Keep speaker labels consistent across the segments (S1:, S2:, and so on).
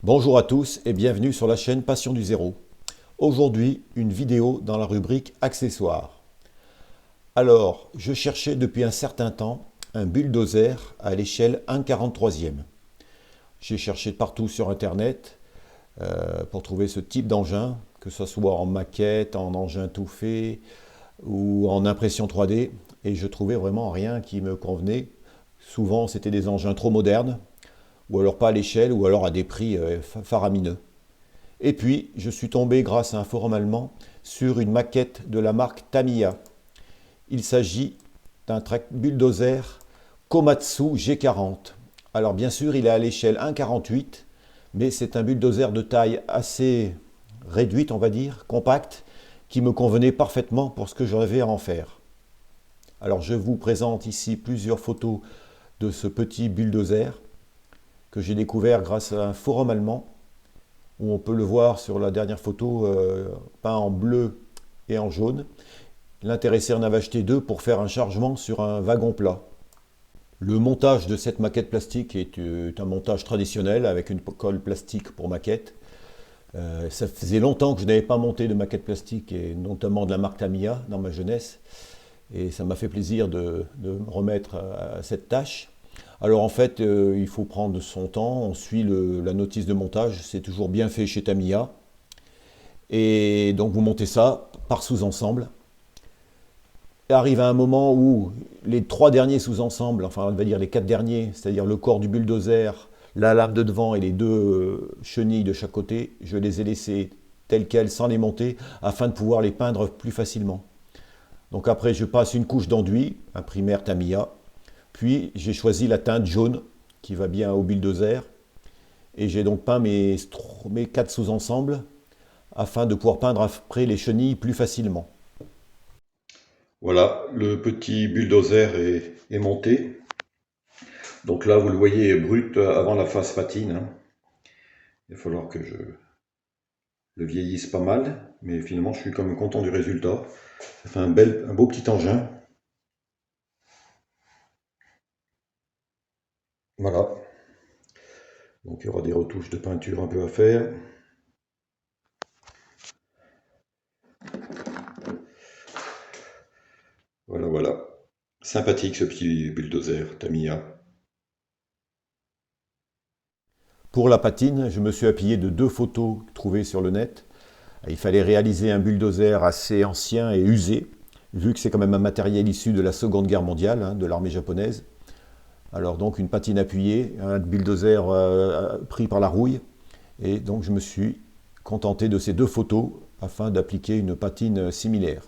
S1: Bonjour à tous et bienvenue sur la chaîne Passion du Zéro. Aujourd'hui, une vidéo dans la rubrique accessoires. Alors, je cherchais depuis un certain temps un bulldozer à l'échelle 1/43e. J'ai cherché partout sur internet pour trouver ce type d'engin, que ce soit en maquette, en engin tout fait ou en impression 3D, et je trouvais vraiment rien qui me convenait. Souvent, c'était des engins trop modernes, ou alors pas à l'échelle, ou alors à des prix faramineux. Et puis, je suis tombé grâce à un forum allemand sur une maquette de la marque Tamiya. Il s'agit d'un bulldozer Komatsu G40. Alors bien sûr, il est à l'échelle 1/48, mais c'est un bulldozer de taille assez réduite, on va dire, compacte, qui me convenait parfaitement pour ce que j'avais à en faire. Alors je vous présente ici plusieurs photos de ce petit bulldozer que j'ai découvert grâce à un forum allemand où on peut le voir sur la dernière photo peint en bleu et en jaune. L'intéressé en avait acheté deux pour faire un chargement sur un wagon plat. Le montage de cette maquette plastique est un montage traditionnel avec une colle plastique pour maquette. Ça faisait longtemps que je n'avais pas monté de maquette plastique, et notamment de la marque Tamiya dans ma jeunesse. Et ça m'a fait plaisir de me remettre à cette tâche. Alors en fait, il faut prendre son temps, on suit la notice de montage, c'est toujours bien fait chez Tamiya. Et donc vous montez ça par sous-ensemble. Et arrive à un moment où les trois derniers sous-ensembles, enfin on va dire les quatre derniers, c'est-à-dire le corps du bulldozer, la lame de devant et les deux chenilles de chaque côté, je les ai laissés telles quelles sans les monter afin de pouvoir les peindre plus facilement. Donc après je passe une couche d'enduit, un primaire Tamiya, puis j'ai choisi la teinte jaune qui va bien au bulldozer et j'ai donc peint mes quatre sous-ensembles afin de pouvoir peindre après les chenilles plus facilement.
S2: Voilà, le petit bulldozer est monté. Donc là, vous le voyez brut avant la phase patine, hein. Il va falloir que je le vieillisse pas mal, mais finalement, je suis quand même content du résultat. Ça fait un beau petit engin. Voilà. Donc il y aura des retouches de peinture un peu à faire. Voilà, voilà. Sympathique ce petit bulldozer Tamiya.
S1: Pour la patine, je me suis appuyé de deux photos trouvées sur le net. Il fallait réaliser un bulldozer assez ancien et usé, vu que c'est quand même un matériel issu de la Seconde Guerre mondiale, hein, de l'armée japonaise. Alors donc une patine appuyée, un bulldozer pris par la rouille. Et donc je me suis contenté de ces deux photos afin d'appliquer une patine similaire.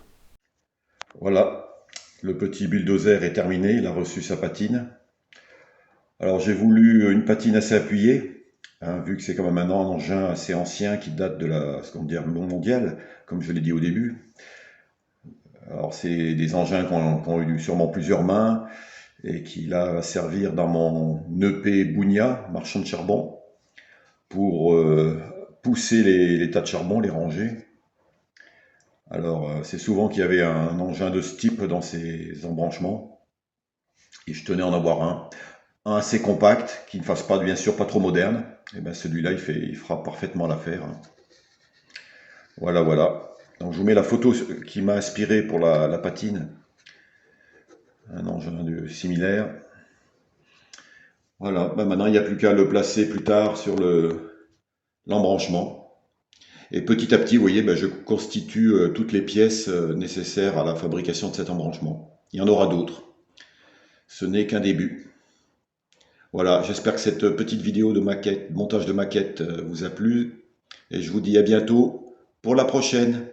S2: Voilà, le petit bulldozer est terminé, il a reçu sa patine. Alors j'ai voulu une patine assez appuyée, hein, vu que c'est quand même un engin assez ancien qui date de la Seconde Guerre mondiale, comme je l'ai dit au début. Alors c'est des engins qui ont eu sûrement plusieurs mains et qui là va servir dans mon EP Bounia, marchand de charbon, pour pousser les tas de charbon, les ranger. Alors c'est souvent qu'il y avait un engin de ce type dans ces embranchements et je tenais à en avoir un assez compact, qui ne fasse pas, bien sûr, pas trop moderne. Et ben celui-là, il fera parfaitement l'affaire. Voilà, voilà. Donc je vous mets la photo qui m'a inspiré pour la patine. Un engin similaire. Voilà, ben maintenant il n'y a plus qu'à le placer plus tard sur l'embranchement. Et petit à petit, vous voyez, ben, je constitue toutes les pièces nécessaires à la fabrication de cet embranchement. Il y en aura d'autres. Ce n'est qu'un début. Voilà, j'espère que cette petite vidéo de maquette, montage de maquette vous a plu et je vous dis à bientôt pour la prochaine.